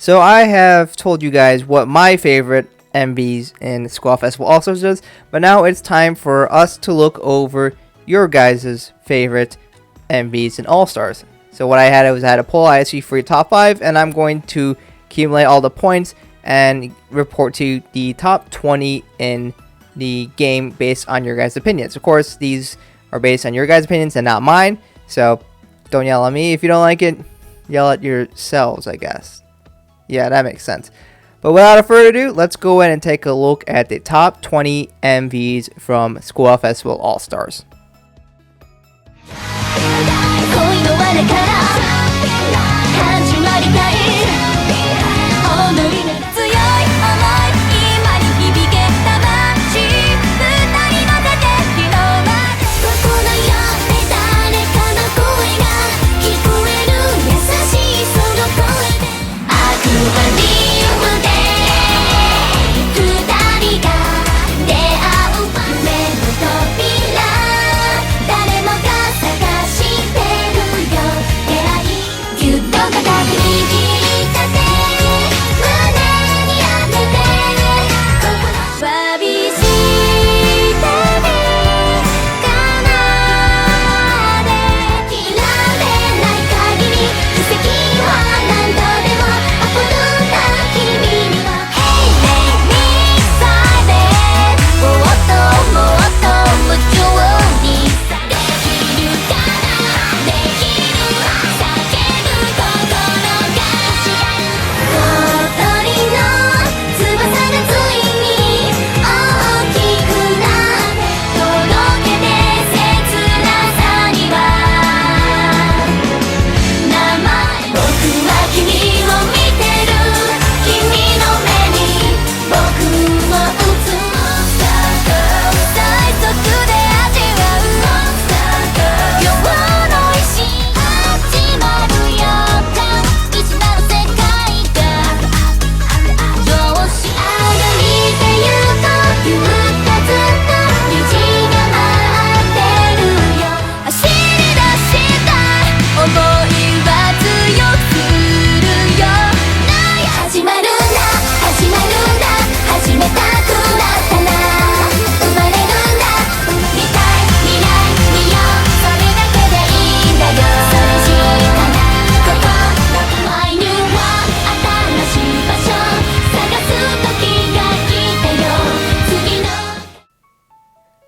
So I have told you guys what my favorite MVs in Squall Festival All-Stars is, but now it's time for us to look over your guys' favorite MVs in All-Stars. So what I had a poll. I asked you for your top 5, and I'm going to accumulate all the points and report to you the top 20 in the game based on your guys' opinions. Of course, these are based on your guys' opinions and not mine, so don't yell at me. If you don't like it, yell at yourselves, I guess. Yeah, that makes sense. But without further ado, let's go ahead and take a look at the top 20 MVs from Squall Festival All-Stars.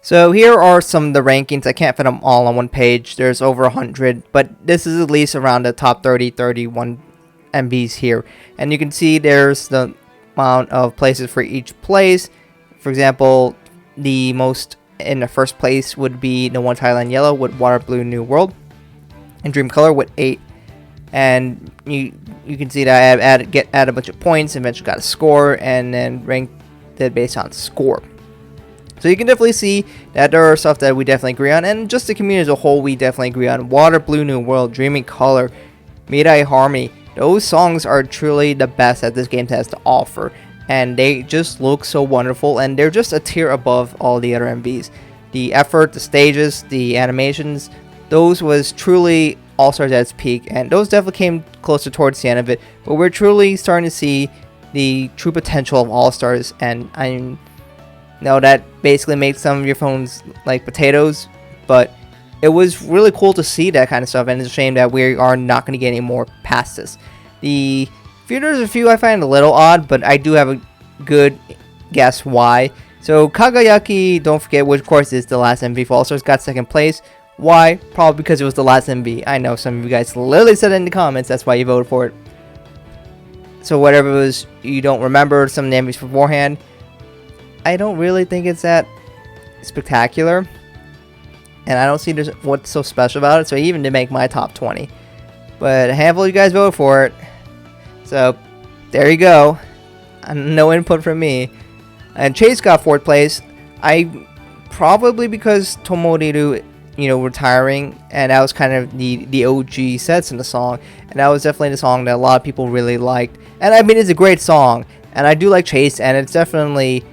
So here are some of the rankings. I can't fit them all on one page. There's over 100, but this is at least around the top 30, 31 MVs here. And you can see there's the amount of places for each place. For example, the most in the first place would be the one Thailand Yellow with Water Blue New World, and Dream Color with 8. And you can see that I add a bunch of points, eventually got a score, and then ranked it based on score. So you can definitely see that there are stuff that we definitely agree on, and just the community as a whole, we definitely agree on. Water Blue New World, Dreaming Color, Mirai Harmony, those songs are truly the best that this game has to offer, and they just look so wonderful, and they're just a tier above all the other MVs. The effort, the stages, the animations, those was truly All-Stars at its peak, and those definitely came closer towards the end of it, but we're truly starting to see the true potential of All-Stars, and I know that basically makes some of your phones like potatoes, but it was really cool to see that kind of stuff, and it's a shame that we are not going to get any more past this. There's a few I find a little odd, but I do have a good guess why. So Kagayaki, don't forget, which of course is the last MV for All-Stars, got second place. Why? Probably because it was the last MV. I know some of you guys literally said it in the comments, that's why you voted for it. So whatever it was, you don't remember some of the MVs beforehand, I don't really think it's that spectacular, and I don't see what's so special about it, so I even did make my top 20. But a handful of you guys voted for it, so there you go. No input from me. And Chase got 4th place. Probably because Tomoriru, retiring, and that was kind of the OG sets in the song, and that was definitely the song that a lot of people really liked. And I mean, it's a great song, and I do like Chase, and it's definitely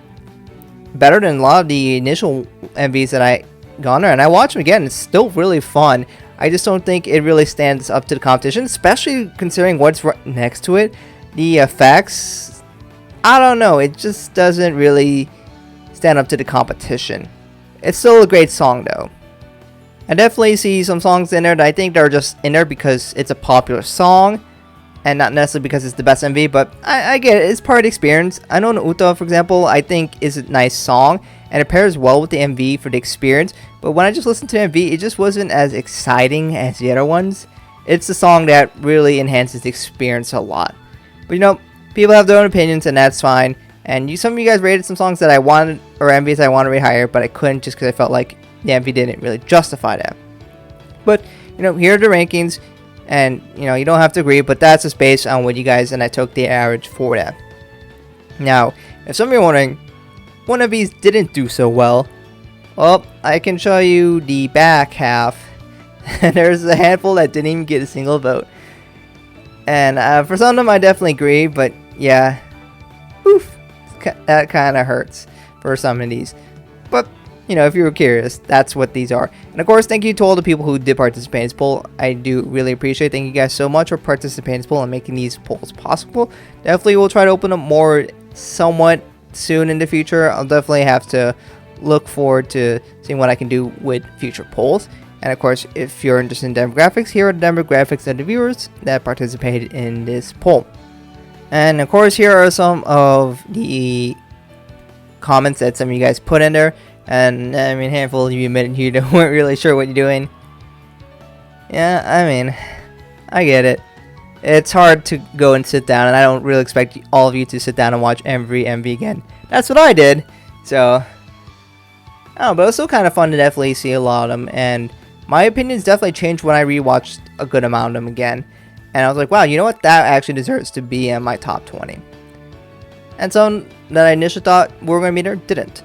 better than a lot of the initial MVs that I got there, and I watched them again. It's still really fun. I just don't think it really stands up to the competition, especially considering what's right next to it. the effects, I don't know, it just doesn't really stand up to the competition. It's still a great song though. I definitely see some songs in there that I think they're just in there because it's a popular song and not necessarily because it's the best MV, but I get it, it's part of the experience. I know Uta, for example, I think is a nice song and it pairs well with the MV for the experience, but when I just listened to the MV, it just wasn't as exciting as the other ones. It's a song that really enhances the experience a lot. But you know, people have their own opinions and that's fine. And some of you guys rated some songs that I wanted, or MVs I wanted to rate higher, but I couldn't just because I felt like the MV didn't really justify that. But, you know, here are the rankings, and, you know, you don't have to agree, but that's just based on what you guys, and I took the average for that. Now, if some of you are wondering, one of these didn't do so well, well, I can show you the back half, and there's a handful that didn't even get a single vote. And for some of them, I definitely agree, but yeah, oof. That kind of hurts for some of these. But, you know, if you were curious, that's what these are. And of course, thank you to all the people who did participate in this poll. I do really appreciate it. Thank you guys so much for participating in this poll and making these polls possible. Definitely will try to open up more somewhat soon in the future. I'll definitely have to look forward to seeing what I can do with future polls. And of course, if you're interested in demographics, here are the demographics of the viewers that participated in this poll. And of course, here are some of the comments that some of you guys put in there. And I mean, a handful of you admitted you weren't really sure what you're doing. Yeah, I mean, I get it. It's hard to go and sit down, and I don't really expect all of you to sit down and watch every MV again. That's what I did. So, I don't know, but it was still kind of fun to definitely see a lot of them. And my opinions definitely changed when I rewatched a good amount of them again. And I was like, wow, you know what? That actually deserves to be in my top 20. And some that I initially thought were going to be there didn't.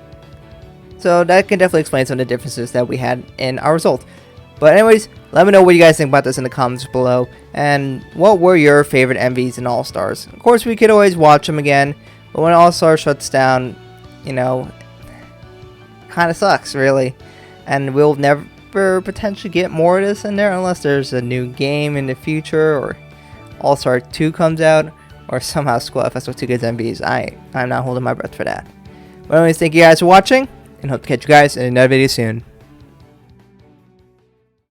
So that can definitely explain some of the differences that we had in our result. But anyways, let me know what you guys think about this in the comments below. And what were your favorite MVs in All-Stars? Of course, we could always watch them again. But when All-Stars shuts down, you know, kind of sucks, really. And we'll never potentially get more of this in there unless there's a new game in the future, or All-Star 2 comes out, or somehow School FS with 2 good MVs. I'm not holding my breath for that. But anyways, thank you guys for watching, and hope to catch you guys in another video soon.